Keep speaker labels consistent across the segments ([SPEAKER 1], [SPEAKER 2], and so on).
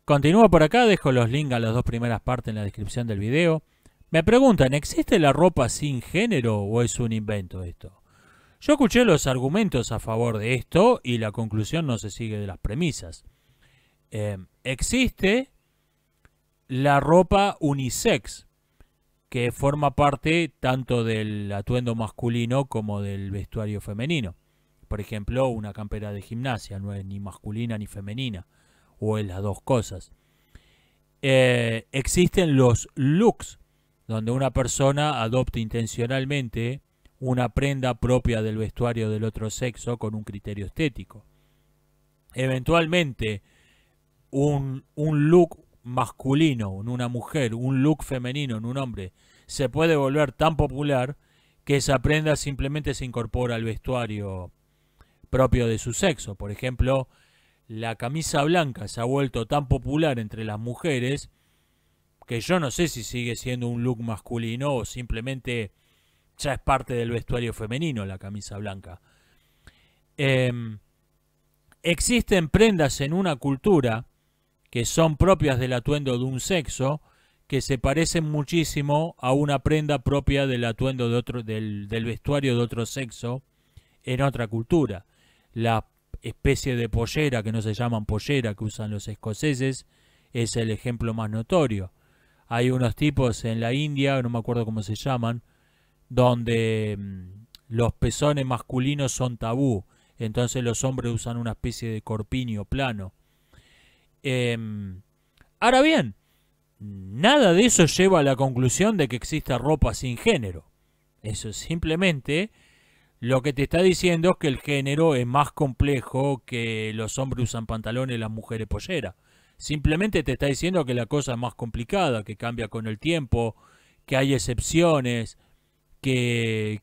[SPEAKER 1] Continúo por acá, dejo los links a las dos primeras partes en la descripción del video. Me preguntan, ¿existe la ropa sin género o es un invento esto? Yo escuché los argumentos a favor de esto y la conclusión no se sigue de las premisas. Existe la ropa unisex, que forma parte tanto del atuendo masculino como del vestuario femenino. Por ejemplo, una campera de gimnasia no es ni masculina ni femenina, o es las dos cosas. Existen los looks, donde una persona adopta intencionalmente una prenda propia del vestuario del otro sexo con un criterio estético. Eventualmente, un look masculino en una mujer, un look femenino en un hombre, se puede volver tan popular que esa prenda simplemente se incorpora al vestuario propio de su sexo. Por ejemplo, la camisa blanca se ha vuelto tan popular entre las mujeres que yo no sé si sigue siendo un look masculino o simplemente ya es parte del vestuario femenino la camisa blanca. Existen prendas en una cultura que son propias del atuendo de un sexo que se parecen muchísimo a una prenda propia del atuendo de otro, del vestuario de otro sexo en otra cultura. La especie de pollera, que no se llaman pollera, que usan los escoceses, es el ejemplo más notorio. Hay unos tipos en la India, no me acuerdo cómo se llaman, donde los pezones masculinos son tabú, entonces los hombres usan una especie de corpiño plano. Ahora bien, nada de eso lleva a la conclusión de que exista ropa sin género. Eso simplemente lo que te está diciendo es que el género es más complejo, que los hombres usan pantalones y las mujeres pollera. Simplemente te está diciendo que la cosa es más complicada, que cambia con el tiempo, que hay excepciones, que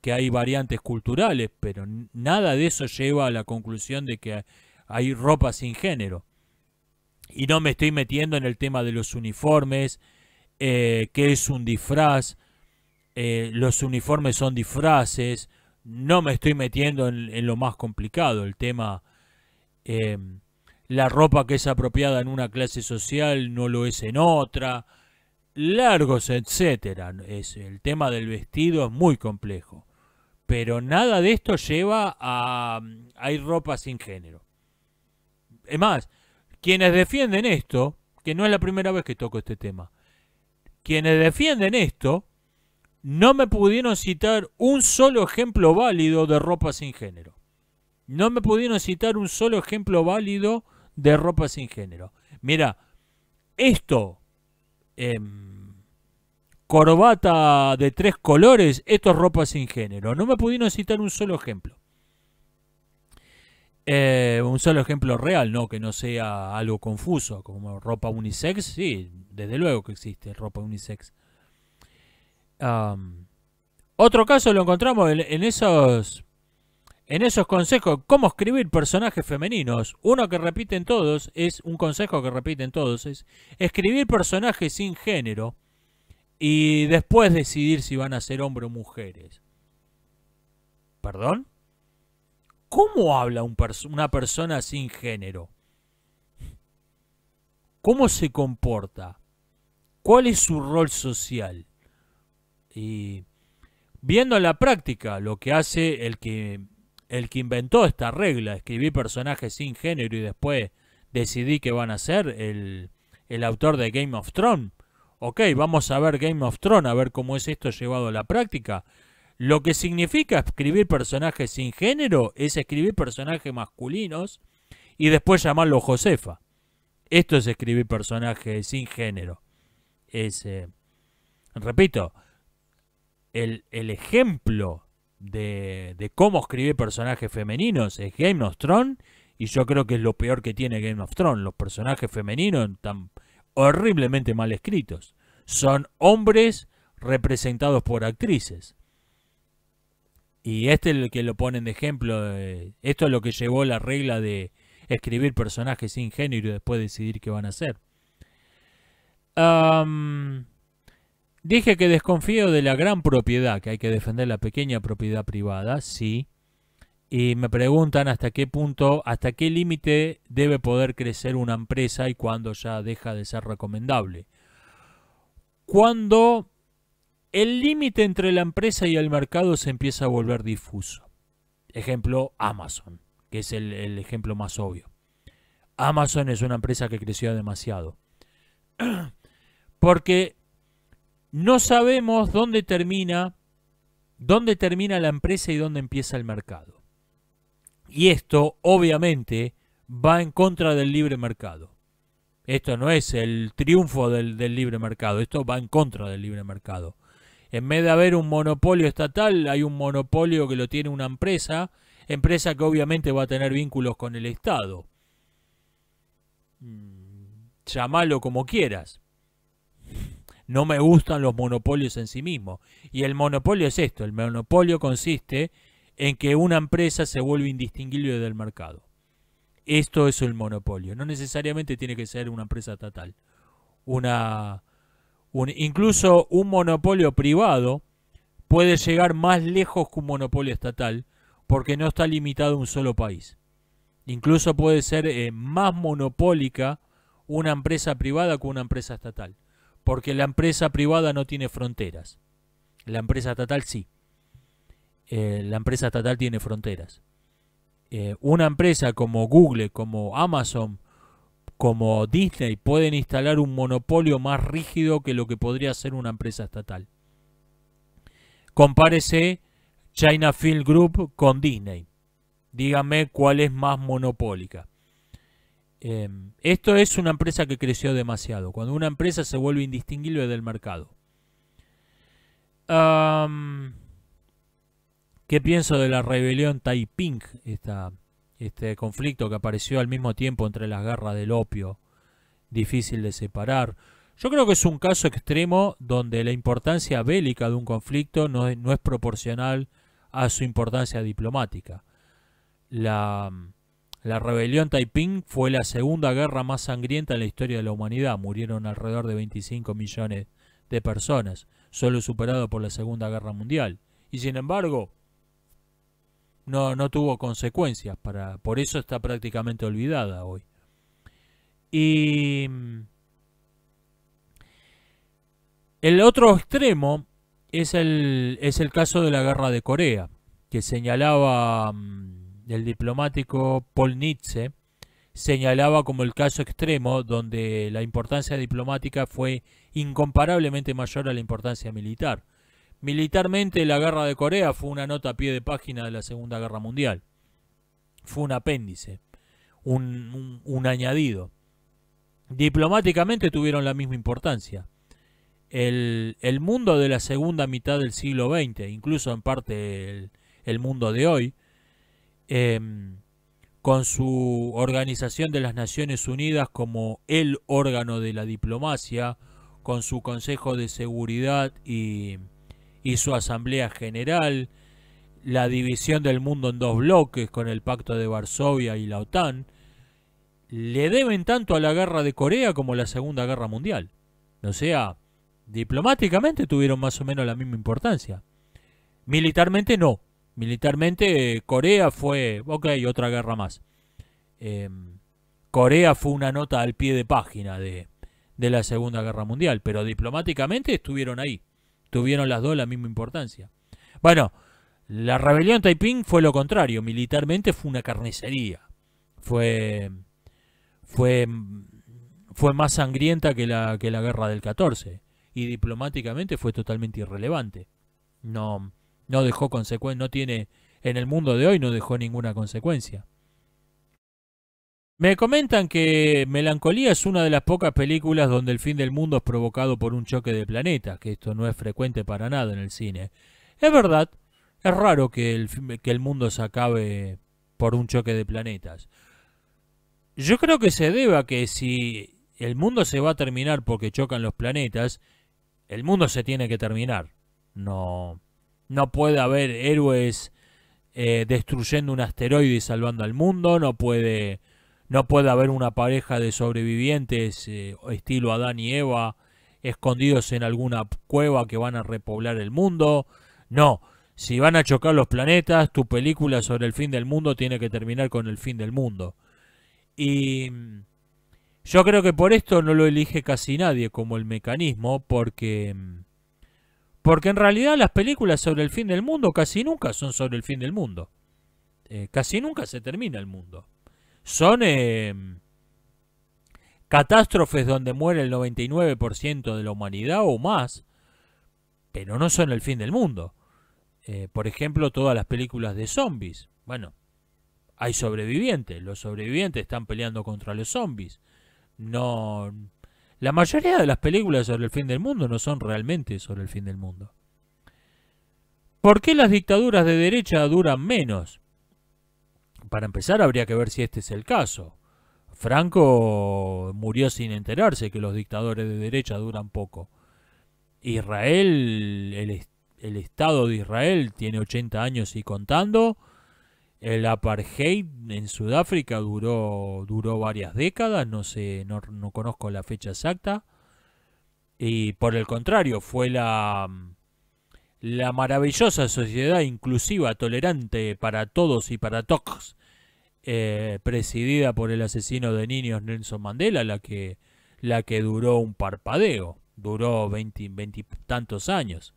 [SPEAKER 1] hay variantes culturales, pero nada de eso lleva a la conclusión de que hay ropa sin género. Y no me estoy metiendo en el tema de los uniformes, qué es un disfraz, los uniformes son disfraces, no me estoy metiendo en lo más complicado, el tema, la ropa que es apropiada en una clase social no lo es en otra, largos, etcétera. El tema del vestido es muy complejo, pero nada de esto lleva a hay ropa sin género. Es más, quienes defienden esto, que no es la primera vez que toco este tema, quienes defienden esto no me pudieron citar un solo ejemplo válido de ropa sin género. No me pudieron citar un solo ejemplo válido de ropa sin género. Mira, esto, corbata de 3 colores, esto es ropa sin género. No me pudieron citar un solo ejemplo. Un solo ejemplo real, ¿no? Que no sea algo confuso, como ropa unisex. Sí, desde luego que existe ropa unisex. Otro caso lo encontramos en esos consejos. ¿Cómo escribir personajes femeninos? Uno que repiten todos, es un consejo que repiten todos, es escribir personajes sin género y después decidir si van a ser hombres o mujeres. ¿Perdón? ¿Cómo habla una persona sin género? ¿Cómo se comporta? ¿Cuál es su rol social? Y viendo en la práctica lo que hace el que inventó esta regla, escribir personajes sin género y después decidí que van a ser el autor de Game of Thrones. Ok, vamos a ver Game of Thrones, a ver cómo es esto llevado a la práctica. Lo que significa escribir personajes sin género es escribir personajes masculinos y después llamarlo Josefa. Esto es escribir personajes sin género. Repito, el ejemplo de cómo escribir personajes femeninos es Game of Thrones, y yo creo que es lo peor que tiene Game of Thrones. Los personajes femeninos están horriblemente mal escritos. Son hombres representados por actrices. Y este es el que lo ponen de ejemplo. Esto es lo que llevó la regla de escribir personajes sin género y después decidir qué van a hacer. Dije que desconfío de la gran propiedad, que hay que defender la pequeña propiedad privada, sí. Y me preguntan hasta qué punto, hasta qué límite debe poder crecer una empresa y cuándo ya deja de ser recomendable. Cuando el límite entre la empresa y el mercado se empieza a volver difuso. Ejemplo, Amazon, que es el ejemplo más obvio. Amazon es una empresa que creció demasiado. Porque no sabemos dónde termina la empresa y dónde empieza el mercado. Y esto, obviamente, va en contra del libre mercado. Esto no es el triunfo del libre mercado, esto va en contra del libre mercado. En vez de haber un monopolio estatal, hay un monopolio que lo tiene una empresa que obviamente va a tener vínculos con el Estado. Llámalo como quieras. No me gustan los monopolios en sí mismos. Y el monopolio es esto, el monopolio consiste en que una empresa se vuelve indistinguible del mercado. Esto es el monopolio. No necesariamente tiene que ser una empresa estatal. Incluso un monopolio privado puede llegar más lejos que un monopolio estatal porque no está limitado a un solo país. Incluso puede ser más monopólica una empresa privada que una empresa estatal. Porque la empresa privada no tiene fronteras. La empresa estatal sí. La empresa estatal tiene fronteras. Una empresa como Google, como Amazon, como Disney pueden instalar un monopolio más rígido que lo que podría ser una empresa estatal. Compárese China Film Group con Disney. Dígame cuál es más monopólica. Esto es una empresa que creció demasiado. Cuando una empresa se vuelve indistinguible del mercado. ¿Qué pienso de la rebelión Taiping? Este conflicto que apareció al mismo tiempo entre las guerras del opio. Difícil de separar. Yo creo que es un caso extremo donde la importancia bélica de un conflicto no es proporcional a su importancia diplomática. La rebelión Taiping fue la segunda guerra más sangrienta en la historia de la humanidad. Murieron alrededor de 25 millones de personas, solo superado por la Segunda Guerra Mundial. Y sin embargo, no tuvo consecuencias. Por eso está prácticamente olvidada hoy. Y el otro extremo es el caso de la Guerra de Corea, que señalaba el diplomático Paul Nitze, señalaba como el caso extremo donde la importancia diplomática fue incomparablemente mayor a la importancia militar. Militarmente la Guerra de Corea fue una nota a pie de página de la Segunda Guerra Mundial. Fue un apéndice, un añadido. Diplomáticamente tuvieron la misma importancia. El mundo de la segunda mitad del siglo XX, incluso en parte el mundo de hoy, con su Organización de las Naciones Unidas como el órgano de la diplomacia, con su Consejo de Seguridad y su Asamblea General, la división del mundo en dos bloques con el Pacto de Varsovia y la OTAN, le deben tanto a la Guerra de Corea como a la Segunda Guerra Mundial. O sea, diplomáticamente tuvieron más o menos la misma importancia. Militarmente no. Militarmente Corea fue, ok, otra guerra más. Corea fue una nota al pie de página de la Segunda Guerra Mundial, pero diplomáticamente estuvieron ahí. Tuvieron las dos la misma importancia. Bueno, la rebelión Taiping fue lo contrario. Militarmente fue una carnicería. Fue más sangrienta que la guerra del 14. Y diplomáticamente fue totalmente irrelevante. No dejó consecuencia, no tiene, en el mundo de hoy no dejó ninguna consecuencia. Me comentan que Melancolía es una de las pocas películas donde el fin del mundo es provocado por un choque de planetas, que esto no es frecuente para nada en el cine. Es verdad, es raro que el mundo se acabe por un choque de planetas. Yo creo que se debe a que si el mundo se va a terminar porque chocan los planetas, el mundo se tiene que terminar. No puede haber héroes destruyendo un asteroide y salvando al mundo. No puede haber una pareja de sobrevivientes estilo Adán y Eva escondidos en alguna cueva que van a repoblar el mundo. No, Si van a chocar los planetas, tu película sobre el fin del mundo tiene que terminar con el fin del mundo. Y yo creo que por esto no lo elige casi nadie como el mecanismo, porque en realidad las películas sobre el fin del mundo casi nunca son sobre el fin del mundo. Casi nunca se termina el mundo. Son catástrofes donde muere el 99% de la humanidad o más, pero no son el fin del mundo. Por ejemplo, todas las películas de zombies. Bueno, hay sobrevivientes. Los sobrevivientes están peleando contra los zombies. No, la mayoría de las películas sobre el fin del mundo no son realmente sobre el fin del mundo. ¿Por qué las dictaduras de derecha duran menos? Para empezar, habría que ver si este es el caso. Franco murió sin enterarse que los dictadores de derecha duran poco. Israel, el Estado de Israel tiene 80 años y contando. El apartheid en Sudáfrica duró varias décadas, no conozco la fecha exacta. Y por el contrario, fue la maravillosa sociedad inclusiva, tolerante para todos y para todos, presidida por el asesino de niños Nelson Mandela, la que duró un parpadeo, duró 20 tantos años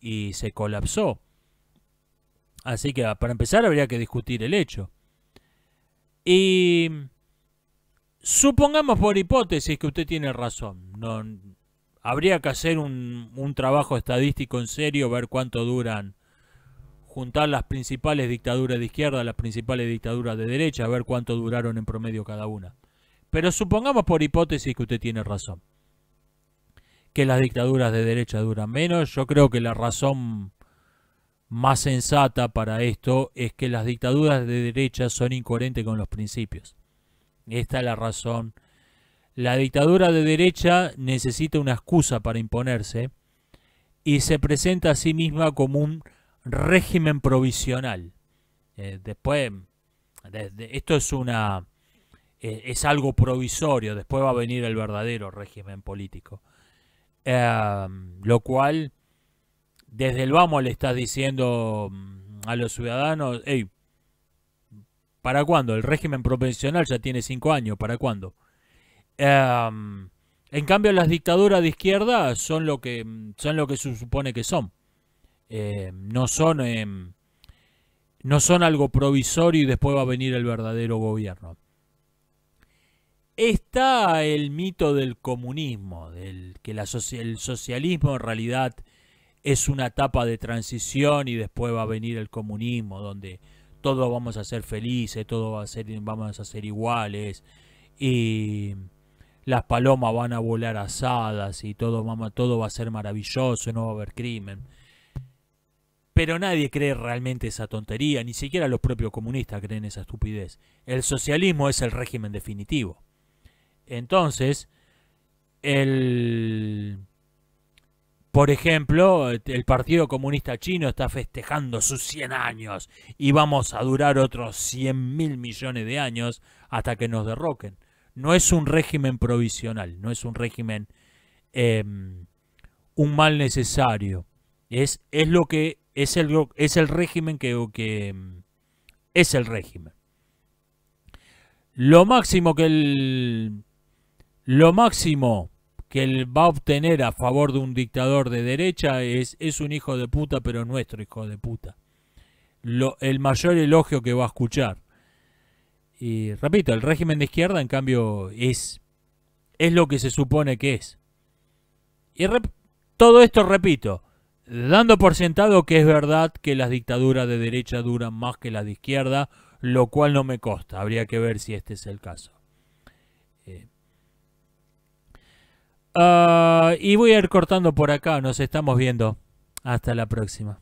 [SPEAKER 1] y se colapsó. Así que para empezar habría que discutir el hecho. Y supongamos por hipótesis que usted tiene razón. No, habría que hacer un trabajo estadístico en serio, ver cuánto duran, juntar las principales dictaduras de izquierda, las principales dictaduras de derecha, ver cuánto duraron en promedio cada una. Pero supongamos por hipótesis que usted tiene razón, que las dictaduras de derecha duran menos. Yo creo que la razón más sensata para esto es que las dictaduras de derecha son incoherentes con los principios. Esta es la razón. La dictadura de derecha necesita una excusa para imponerse y se presenta a sí misma como un régimen provisional. Después, esto es algo provisorio. Después va a venir el verdadero régimen político. Lo cual, desde el vamos le estás diciendo a los ciudadanos: hey, ¿para cuándo? El régimen provisional ya tiene 5 años, ¿para cuándo? En cambio, las dictaduras de izquierda son lo que se supone que son. No son algo provisorio y después va a venir el verdadero gobierno. Está el mito del comunismo, que el socialismo en realidad es una etapa de transición y después va a venir el comunismo, donde todos vamos a ser felices, vamos a ser iguales y las palomas van a volar asadas y todo va a ser maravilloso, no va a haber crimen. Pero nadie cree realmente esa tontería, ni siquiera los propios comunistas creen esa estupidez. El socialismo es el régimen definitivo. Entonces, por ejemplo, el Partido Comunista Chino está festejando sus 100 años y vamos a durar otros 100.000 millones de años hasta que nos derroquen. No es un régimen provisional, no es un régimen, un mal necesario. Es el régimen que es el régimen. Lo máximo que él va a obtener a favor de un dictador de derecha es un hijo de puta, pero nuestro hijo de puta. El mayor elogio que va a escuchar. Y repito, el régimen de izquierda, en cambio, es lo que se supone que es. Y todo esto, repito, dando por sentado que es verdad que las dictaduras de derecha duran más que las de izquierda, lo cual no me consta. Habría que ver si este es el caso. Y voy a ir cortando por acá. Nos estamos viendo. Hasta la próxima.